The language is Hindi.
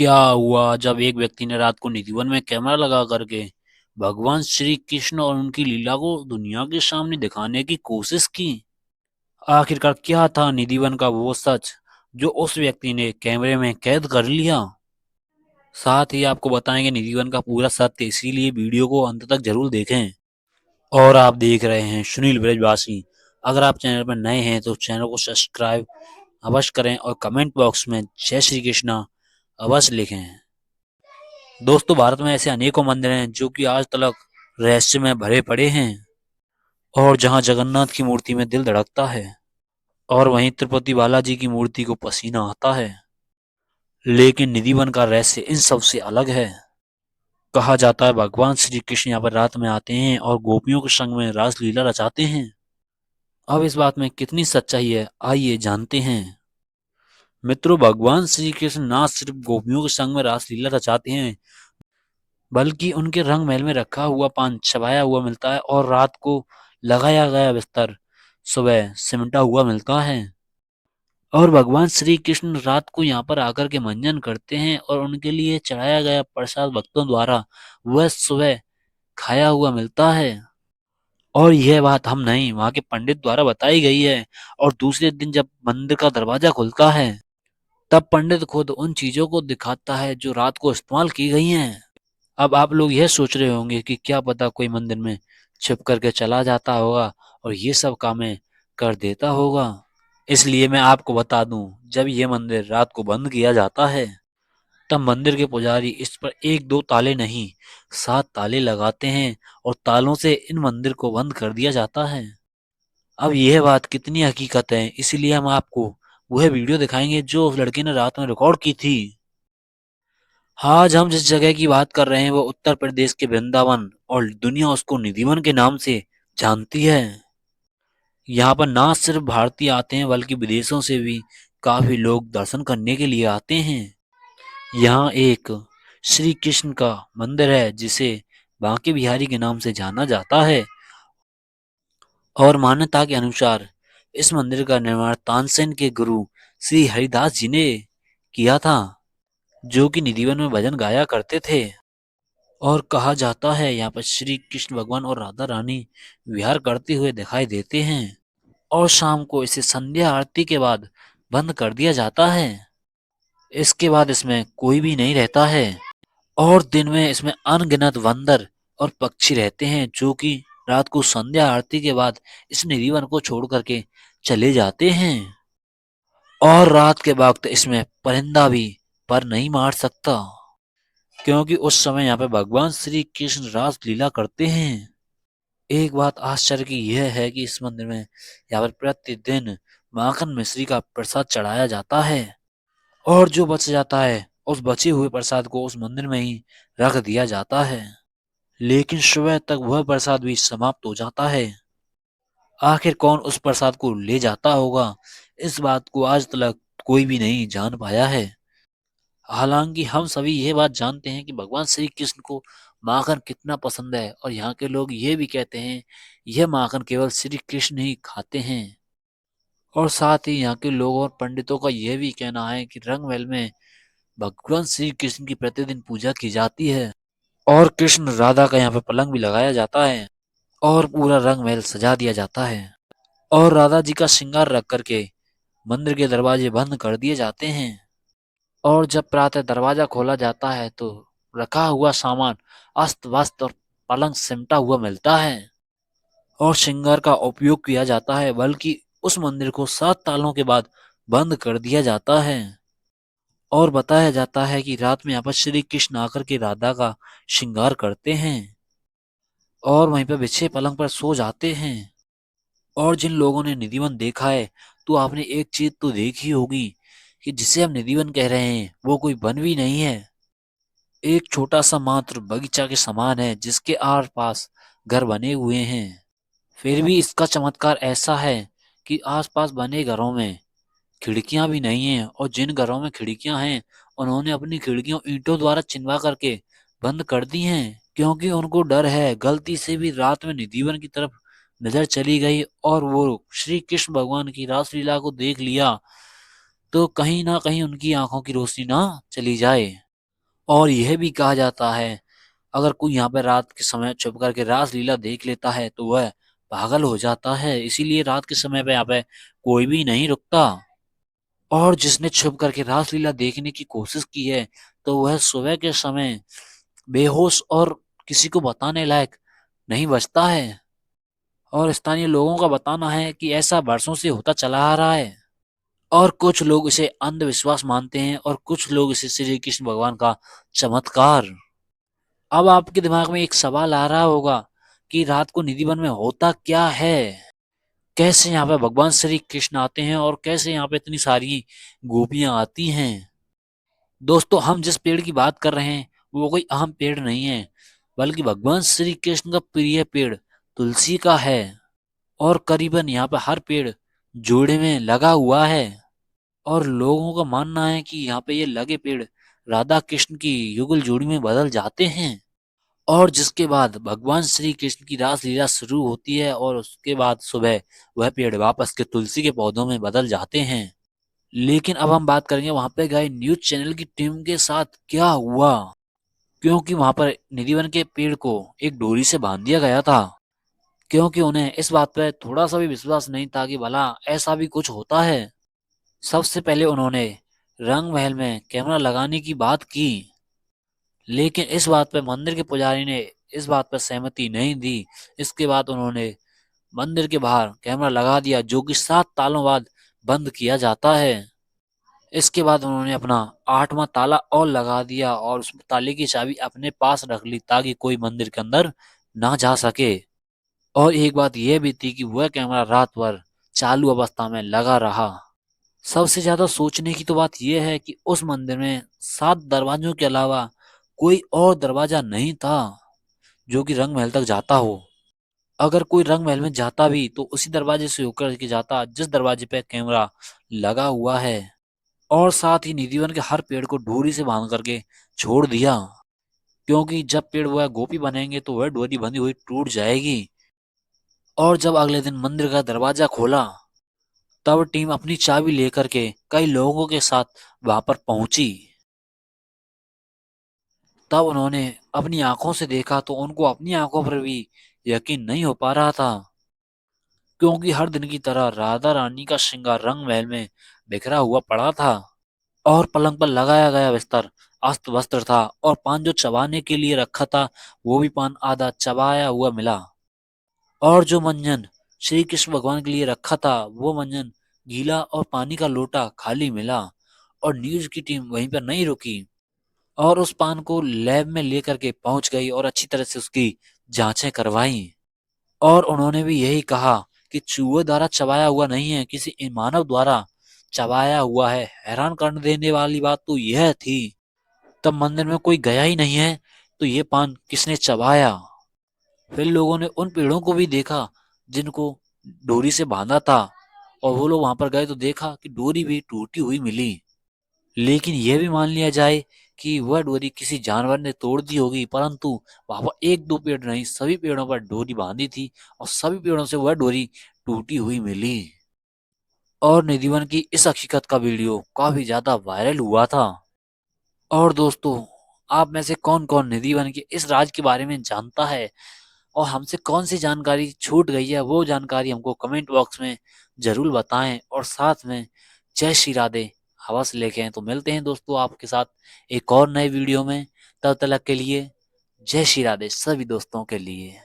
क्या हुआ जब एक व्यक्ति ने रात को निधिवन में कैमरा लगा करके भगवान श्री कृष्ण और उनकी लीला को दुनिया के सामने दिखाने की कोशिश की। आखिरकार क्या था निधिवन का वो सच जो उस व्यक्ति ने कैमरे में कैद कर लिया। साथ ही आपको बताएंगे निधिवन का पूरा सत्य, इसीलिए वीडियो को अंत तक जरूर देखें। और आप देख रहे हैं सुनील ब्रजवासी। अगर आप चैनल पर नए हैं तो चैनल को सब्सक्राइब अवश्य करें और कमेंट बॉक्स में जय श्री कृष्णा अवश्य लिखें। दोस्तों, भारत में ऐसे अनेकों मंदिर हैं जो कि आज तक रहस्य में भरे पड़े हैं और जहां जगन्नाथ की मूर्ति में दिल धड़कता है और वहीं तिरुपति बालाजी की मूर्ति को पसीना आता है। लेकिन निधिवन का रहस्य इन सब से अलग है। कहा जाता है भगवान श्री कृष्ण यहाँ पर रात में आते हैं और गोपियों के संग में रासलीला रचाते हैं। अब इस बात में कितनी सच्चाई है, आइए जानते हैं। मित्रों, भगवान श्री कृष्ण ना सिर्फ गोपियों के संग में रासलीला रचाते हैं, बल्कि उनके रंग महल में रखा हुआ पान चबाया हुआ मिलता है और रात को लगाया गया बिस्तर सुबह सिमटा हुआ मिलता है। और भगवान श्री कृष्ण रात को यहाँ पर आकर के मंजन करते हैं और उनके लिए चढ़ाया गया प्रसाद भक्तों द्वारा वह सुबह खाया हुआ मिलता है। और यह बात हम नहीं, वहां के पंडित द्वारा बताई गई है। और दूसरे दिन जब मंदिर का दरवाजा खुलता है तब पंडित खुद उन चीजों को दिखाता है जो रात को इस्तेमाल की गई हैं। अब आप लोग यह सोच रहे होंगे कि क्या पता कोई मंदिर में छिप करके चला जाता होगा और ये सब कामें कर देता होगा। इसलिए मैं आपको बता दूं, जब ये मंदिर रात को बंद किया जाता है तब मंदिर के पुजारी इस पर एक दो ताले नहीं, 7 ताले लगाते हैं और तालों से इन मंदिर को बंद कर दिया जाता है। अब यह बात कितनी हकीकत है, इसीलिए हम आपको वह वीडियो दिखाएंगे जो उस लड़के ने रात में रिकॉर्ड की थी। आज हम जिस जगह की बात कर रहे हैं वो उत्तर प्रदेश के वृंदावन और दुनिया उसको निधिवन के नाम से जानती है। यहाँ पर ना सिर्फ भारतीय आते हैं बल्कि विदेशों से भी काफी लोग दर्शन करने के लिए आते हैं। यहाँ एक श्री कृष्ण का मंदिर है जिसे बांके बिहारी के नाम से जाना जाता है। और मान्यता के अनुसार इस मंदिर का निर्माण तानसेन के गुरु श्री हरिदास जी ने किया था, जो कि निधिवन में भजन गाया करते थे। और कहा जाता है यहाँ पर श्री कृष्ण भगवान और राधा रानी विहार करते हुए दिखाई देते हैं और शाम को इसे संध्या आरती के बाद बंद कर दिया जाता है। इसके बाद इसमें कोई भी नहीं रहता है और दिन में इसमें अनगिनत बंदर और पक्षी रहते हैं जो कि रात को संध्या आरती के बाद इस निधिवन को छोड़ करके चले जाते हैं। और रात के वक्त इसमें परिंदा भी पर नहीं मार सकता, क्योंकि उस समय यहाँ पे भगवान श्री कृष्ण रास लीला करते हैं। एक बात आश्चर्य की यह है कि इस मंदिर में यहाँ पर प्रतिदिन माखन मिश्री का प्रसाद चढ़ाया जाता है और जो बच जाता है उस बचे हुए प्रसाद को उस मंदिर में ही रख दिया जाता है। लेकिन सुबह तक वह प्रसाद भी समाप्त हो जाता है। आखिर कौन उस प्रसाद को ले जाता होगा, इस बात को आज तक कोई भी नहीं जान पाया है। हालांकि हम सभी ये बात जानते हैं कि भगवान श्री कृष्ण को माखन कितना पसंद है और यहाँ के लोग ये भी कहते हैं यह माखन केवल श्री कृष्ण ही खाते हैं। और साथ ही यहाँ के लोगों और पंडितों का यह भी कहना है कि रंग महल में भगवान श्री कृष्ण की प्रतिदिन पूजा की जाती है और कृष्ण राधा का यहाँ पे पलंग भी लगाया जाता है और पूरा रंग महल सजा दिया जाता है और राधा जी का श्रृंगार रख करके मंदिर के दरवाजे बंद कर दिए जाते हैं। और जब प्रातः दरवाजा खोला जाता है तो रखा हुआ सामान अस्त व्यस्त और पलंग सिमटा हुआ मिलता है और श्रृंगार का उपयोग किया जाता है, बल्कि उस मंदिर को 7 तालों के बाद बंद कर दिया जाता है। और बताया जाता है कि रात में यहाँ पर श्री कृष्ण आकर के राधा का श्रृंगार करते हैं और वहीं पर बिछे पलंग पर सो जाते हैं। और जिन लोगों ने निधिवन देखा है तो आपने एक चीज तो देखी होगी कि जिसे हम निधिवन कह रहे हैं वो कोई वन भी नहीं है, एक छोटा सा मात्र बगीचा के समान है जिसके आस पास घर बने हुए हैं। फिर भी इसका चमत्कार ऐसा है कि आसपास बने घरों में खिड़कियां भी नहीं हैं और जिन घरों में खिड़कियां हैं उन्होंने अपनी खिड़कियों ईंटों द्वारा चिनवा करके बंद कर दी हैं, क्योंकि उनको डर है गलती से भी रात में निधिवन की तरफ नजर चली गई और वो श्री कृष्ण भगवान की रासलीला को देख लिया तो कहीं ना कहीं उनकी आंखों की रोशनी ना चली जाए। और यह भी कहा जाता है अगर कोई यहाँ पे रात के समय छुप करके रासलीला देख लेता है तो वह पागल हो जाता है, इसीलिए रात के समय पे यहाँ पे कोई भी नहीं रुकता। और जिसने छुप करके रासलीला देखने की कोशिश की है तो वह सुबह के समय बेहोश और किसी को बताने लायक नहीं बचता है। और स्थानीय लोगों का बताना है कि ऐसा वर्षों से होता चला आ रहा है। और कुछ लोग इसे अंधविश्वास मानते हैं और कुछ लोग इसे श्री कृष्ण भगवान का चमत्कार। अब आपके दिमाग में एक सवाल आ रहा होगा कि रात को निधिवन में होता क्या है, कैसे यहाँ पे भगवान श्री कृष्ण आते हैं और कैसे यहाँ पे इतनी सारी गोपियां आती हैं। दोस्तों, हम जिस पेड़ की बात कर रहे हैं वो कोई आम पेड़ नहीं है, बल्कि भगवान श्री कृष्ण का प्रिय पेड़ तुलसी का है। और करीबन यहाँ पे हर पेड़ जोड़े में लगा हुआ है। और लोगों का मानना है कि यहाँ पे ये लगे पेड़ राधा कृष्ण की युगल जोड़ी में बदल जाते हैं। और जिसके बाद भगवान श्री कृष्ण की रास लीला शुरू होती है और उसके बाद सुबह वह पेड़ वापस के तुलसी के पौधों में बदल जाते हैं। लेकिन अब हम बात करेंगे वहां पे गए न्यूज चैनल की टीम के साथ क्या हुआ, क्योंकि वहां पर निधिवन के पेड़ को एक डोरी से बांध दिया गया था, क्योंकि उन्हें इस बात पर थोड़ा सा भी विश्वास नहीं था कि भला ऐसा भी कुछ होता है। सबसे पहले उन्होंने रंग महल में कैमरा लगाने की बात की, लेकिन इस बात पर मंदिर के पुजारी ने इस बात पर सहमति नहीं दी। इसके बाद उन्होंने मंदिर के बाहर कैमरा लगा दिया, जो कि 7 तालों बाद बंद किया जाता है। इसके बाद उन्होंने अपना 8वां ताला और लगा दिया और उस ताले की चाबी अपने पास रख ली ताकि कोई मंदिर के अंदर ना जा सके। और एक बात यह भी थी कि वह कैमरा रात भर चालू अवस्था में लगा रहा। सबसे ज्यादा सोचने की तो बात यह है कि उस मंदिर में 7 दरवाजों के अलावा कोई और दरवाजा नहीं था जो कि रंग महल तक जाता हो। अगर कोई रंग महल में जाता भी तो उसी दरवाजे से होकर के जाता जिस दरवाजे पे कैमरा लगा हुआ है। और साथ ही निधिवन के हर पेड़ को डोरी से बांध करके छोड़ दिया, क्योंकि जब पेड़ वह गोपी बनेंगे तो वह डोरी बंधी हुई टूट जाएगी। और जब अगले दिन मंदिर का दरवाजा खोला तब टीम अपनी चाबी लेकर के कई लोगों के साथ वहां पर पहुंची। तब उन्होंने अपनी आंखों से देखा तो उनको अपनी आंखों पर भी यकीन नहीं हो पा रहा था, क्योंकि हर दिन की तरह राधा रानी का श्रृंगार रंग महल में बिखरा हुआ पड़ा था। और पलंग पर लगाया गया बिस्तर अस्त व्यस्त था और पान जो चबाने के लिए रखा था वो भी पान आधा चबाया हुआ मिला। और जो मंजन श्री कृष्ण भगवान के लिए रखा था वो मंजन गीला और पानी का लोटा खाली मिला। और न्यूज की टीम वहीं पर नहीं रुकी और उस पान को लैब में लेकर के पहुंच गई और अच्छी तरह से उसकी जांचें करवाई। और उन्होंने भी यही कहा कि चूहे द्वारा चबाया हुआ नहीं है, किसी मानव द्वारा चबाया हुआ है। हैरान कर देने वाली बात तो यह थी तब मंदिर में कोई गया ही नहीं है तो ये पान किसने चबाया। फिर लोगों ने उन पेड़ों को भी देखा जिनको डोरी से बांधा था और वो लोग वहां पर गए तो देखा कि डोरी भी टूटी हुई मिली। लेकिन यह भी मान लिया जाए कि वह डोरी किसी जानवर ने तोड़ दी होगी, परंतु वहां पर एक दो पेड़ नहीं सभी पेड़ों पर डोरी बांधी थी और सभी पेड़ों से वह डोरी टूटी हुई मिली। और निधिवन की इस हकीकत का वीडियो काफी ज्यादा वायरल हुआ था। और दोस्तों, आप में से कौन कौन निधिवन के इस राज के बारे में जानता है और हमसे कौन सी जानकारी छूट गई है वो जानकारी हमको कमेंट बॉक्स में जरूर बताएं। और साथ में जय श्री राधे अवश्य लेके आएं। तो मिलते हैं दोस्तों आपके साथ एक और नए वीडियो में, तब तक के लिए जय श्री राधे सभी दोस्तों के लिए।